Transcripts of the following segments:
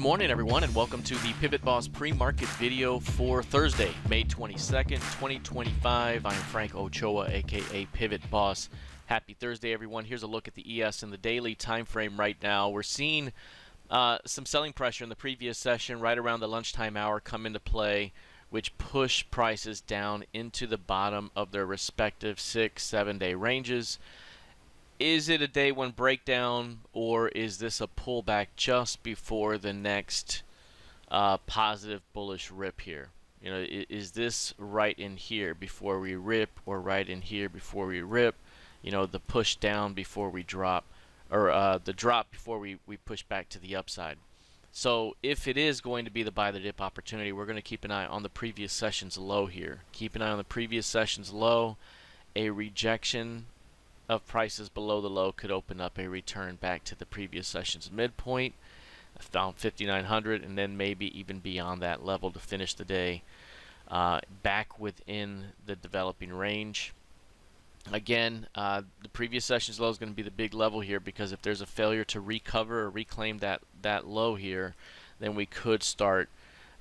morning, everyone, and welcome to the PivotBoss pre-market video for Thursday, May 22nd, 2025. I'm Frank Ochoa, aka PivotBoss. Happy Thursday, everyone. Here's a look at the ES in the daily time frame right now. We're seeing some selling pressure in the previous session right around the lunchtime hour come into play, which push prices down into the bottom of their respective 6-7 day ranges. Is it a day one breakdown, or is this a pullback just before the next positive bullish rip here? You know, is this right in here before we rip, or right in here before we rip? You know, the push down before we drop, or the drop before we push back to the upside. So if it is going to be the buy the dip opportunity, we're going to keep an eye on the previous session's low here. Keep an eye on the previous session's low. A rejection of prices below the low could open up a return back to the previous session's midpoint, down 5,900, and then maybe even beyond that level to finish the day back within the developing range. Again, the previous session's low is going to be the big level here, because if there's a failure to recover or reclaim that low here, then we could start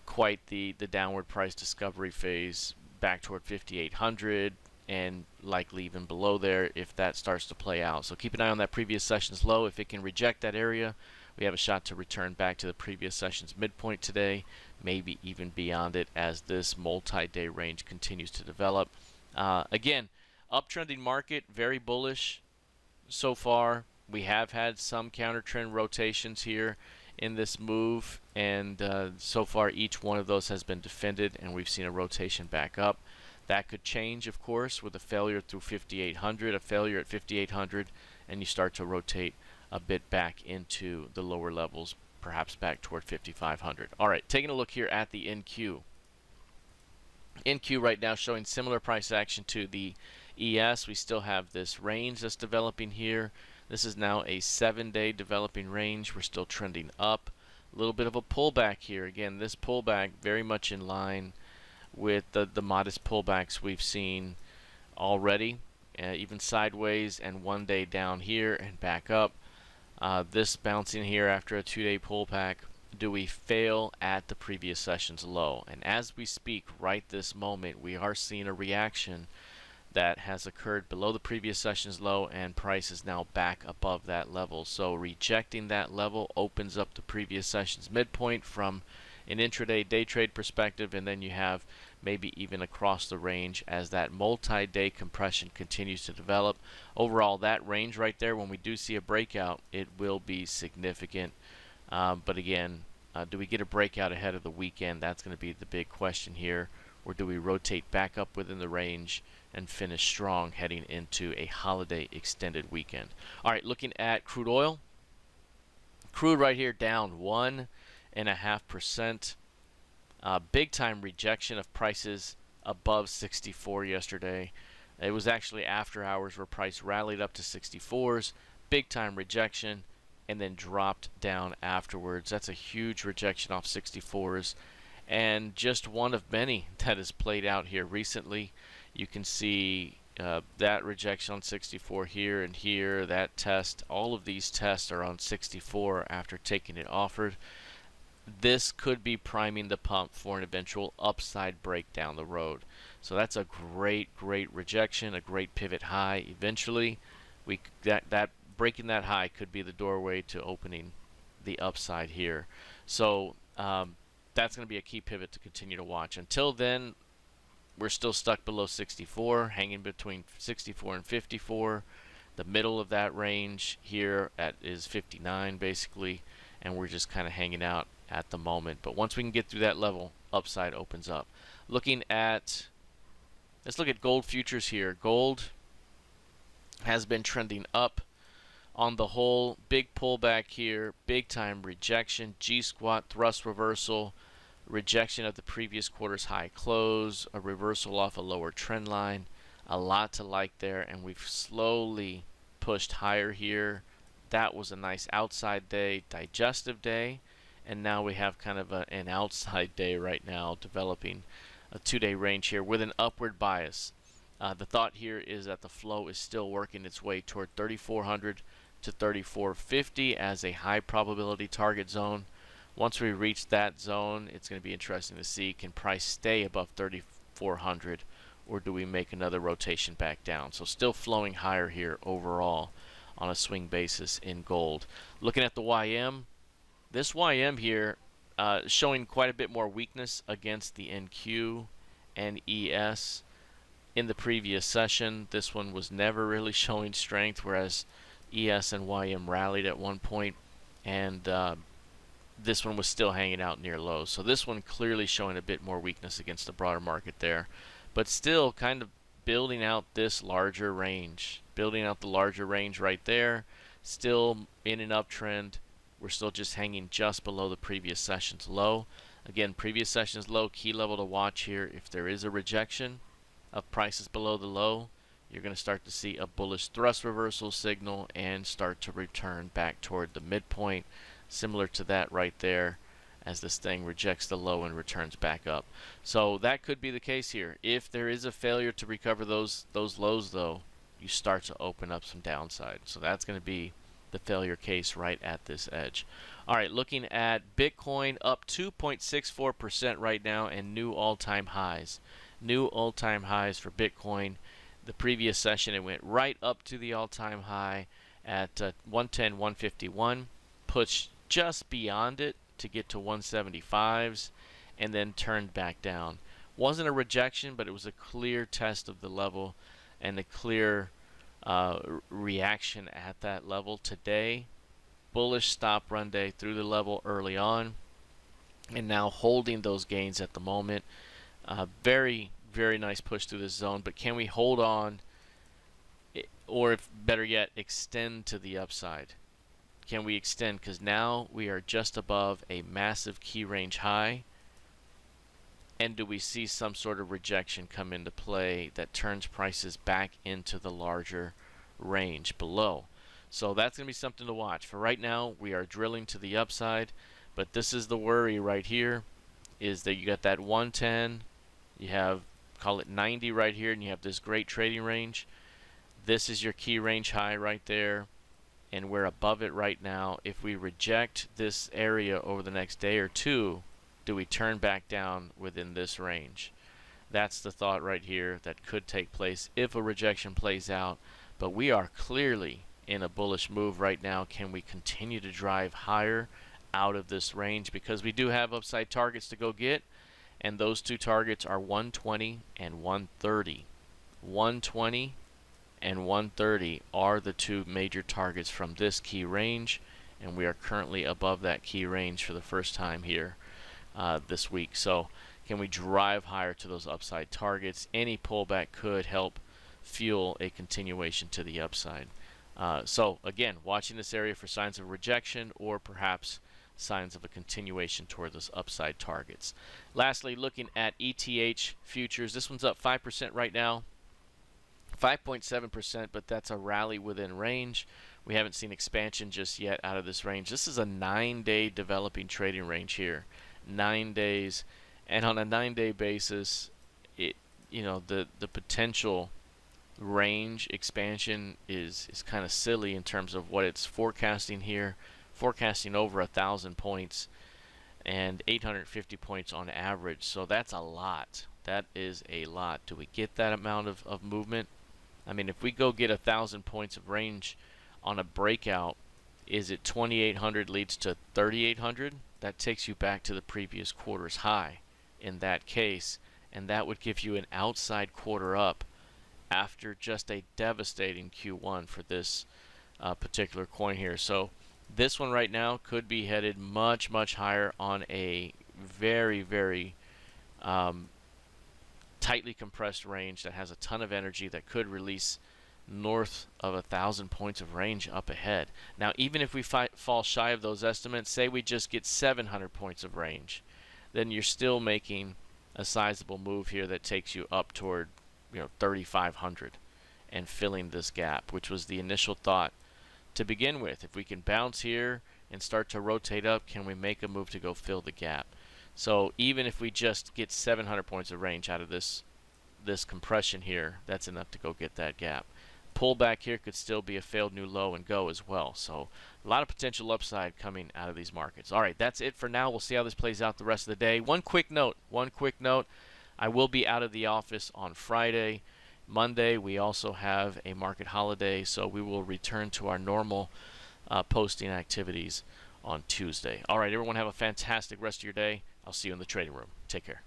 quite the downward price discovery phase back toward 5,800, and likely even below there if that starts to play out. So keep an eye on that previous session's low. If it can reject that area, we have a shot to return back to the previous session's midpoint today, maybe even beyond it as this multi-day range continues to develop. Again, uptrending market, very bullish so far. We have had some counter trend rotations here in this move, and so far each one of those has been defended, and we've seen a rotation back up. That could change, of course, with a failure through 5,800, a failure at 5,800, and you start to rotate a bit back into the lower levels, perhaps back toward 5,500. All right, taking a look here at the NQ. NQ right now showing similar price action to the ES. We still have this range that's developing here. This is now a 7-day developing range. We're still trending up. A little bit of a pullback here. Again, this pullback very much in line with the modest pullbacks we've seen already, even sideways, and 1 day down here and back up. This bouncing here after a 2-day pullback. Do we fail at the previous session's low? And as we speak right this moment, we are seeing a reaction that has occurred below the previous session's low, and price is now back above that level. So rejecting that level opens up the previous session's midpoint from an intraday day trade perspective, and then you have maybe even across the range as that multi-day compression continues to develop. Overall, that range right there, when we do see a breakout, it will be significant. But again, do we get a breakout ahead of the weekend? That's going to be the big question here. Or do we rotate back up within the range and finish strong heading into a holiday extended weekend? All right, looking at crude oil. Crude right here down 1.5%. Big time rejection of prices above 64 yesterday. It was actually after hours where price rallied up to 64s. Big time rejection, and then dropped down afterwards. That's a huge rejection off 64s, and just one of many that has played out here recently. You can see that rejection on 64 here and here, that test. All of these tests are on 64 after taking it offered. This could be priming the pump for an eventual upside break down the road. So that's a great rejection, a great pivot high. Eventually, that breaking that high could be the doorway to opening the upside here. So that's going to be a key pivot to continue to watch. Until then, we're still stuck below 64, hanging between 64 and 54. The middle of that range here is 59 basically, and we're just kind of hanging out at the moment. But once we can get through that level, upside opens up. Let's look at gold futures here. Gold has been trending up on the whole. Big pullback here, big time rejection, G-squat thrust reversal, rejection of the previous quarter's high close, a reversal off a lower trend line. A lot to like there, and we've slowly pushed higher here. That was a nice outside day, digestive day, and now we have kind of an outside day right now, developing a 2-day range here with an upward bias. The thought here is that the flow is still working its way toward 3,400 to 3,450 as a high probability target zone. Once we reach that zone, it's going to be interesting to see, can price stay above 3,400 or do we make another rotation back down? So still flowing higher here overall on a swing basis in gold. Looking at the YM, this YM here showing quite a bit more weakness against the NQ and ES. In the previous session, this one was never really showing strength, whereas ES and YM rallied at one point, and this one was still hanging out near lows. So this one clearly showing a bit more weakness against the broader market there, but still kind of building out this larger range, building out the larger range right there, still in an uptrend. We're still just hanging just below the previous session's low. Again, previous session's low, key level to watch here. If there is a rejection of prices below the low, you're going to start to see a bullish thrust reversal signal and start to return back toward the midpoint, similar to that right there, as this thing rejects the low and returns back up. So that could be the case here. If there is a failure to recover those lows, though, you start to open up some downside. So that's going to be the failure case right at this edge. All right, looking at Bitcoin, up 2.64% right now, and new all-time highs. New all-time highs for Bitcoin. The previous session, it went right up to the all-time high at 110, 151, pushed just beyond it to get to 175s, and then turned back down. Wasn't a rejection, but it was a clear test of the level and a clear reaction at that level. Today, bullish stop run day through the level early on, and now holding those gains at the moment. Very, very nice push through this zone, but can we hold on, or if better yet, extend to the upside? Can we extend? Because now we are just above a massive key range high. And do we see some sort of rejection come into play that turns prices back into the larger range below? So that's going to be something to watch. For right now, we are drilling to the upside, but this is the worry right here, is that you got that 110, you have, call it 90 right here, and you have this great trading range. This is your key range high right there, and we're above it right now. If we reject this area over the next day or two, do we turn back down within this range? That's the thought right here that could take place if a rejection plays out. But we are clearly in a bullish move right now. Can we continue to drive higher out of this range? Because we do have upside targets to go get, and those two targets are 120 and 130. 120 and 130 are the two major targets from this key range, and we are currently above that key range for the first time here this week. So can we drive higher to those upside targets? Any pullback could help fuel a continuation to the upside. So again, watching this area for signs of rejection or perhaps signs of a continuation toward those upside targets. Lastly, looking at ETH Futures, this one's up 5% right now, 5.7%, but that's a rally within range. We haven't seen expansion just yet out of this range. This is a 9-day developing trading range here. 9 days, and on a 9-day basis, the potential range expansion is kind of silly in terms of what it's forecasting here, forecasting over 1,000 points and 850 points on average. So that's a lot. That is a lot. Do we get that amount of movement? I mean, if we go get 1,000 points of range on a breakout, is it 2,800 leads to 3,800? That takes you back to the previous quarter's high in that case, and that would give you an outside quarter up after just a devastating Q1 for this particular coin here. So this one right now could be headed much, much higher on a very, very tightly compressed range that has a ton of energy that could release north of 1,000 points of range up ahead. Now, even if we fall shy of those estimates, say we just get 700 points of range, then you're still making a sizable move here that takes you up toward 3,500 and filling this gap, which was the initial thought to begin with. If we can bounce here and start to rotate up, can we make a move to go fill the gap? So even if we just get 700 points of range out of this compression here, that's enough to go get that gap. pullback here could still be a failed new low and go as well. So a lot of potential upside coming out of these markets. All right, that's it for now. We'll see how this plays out the rest of the day. One quick note. I will be out of the office on Friday. Monday, we also have a market holiday, so we will return to our normal posting activities on Tuesday. All right, everyone have a fantastic rest of your day. I'll see you in the trading room. Take care.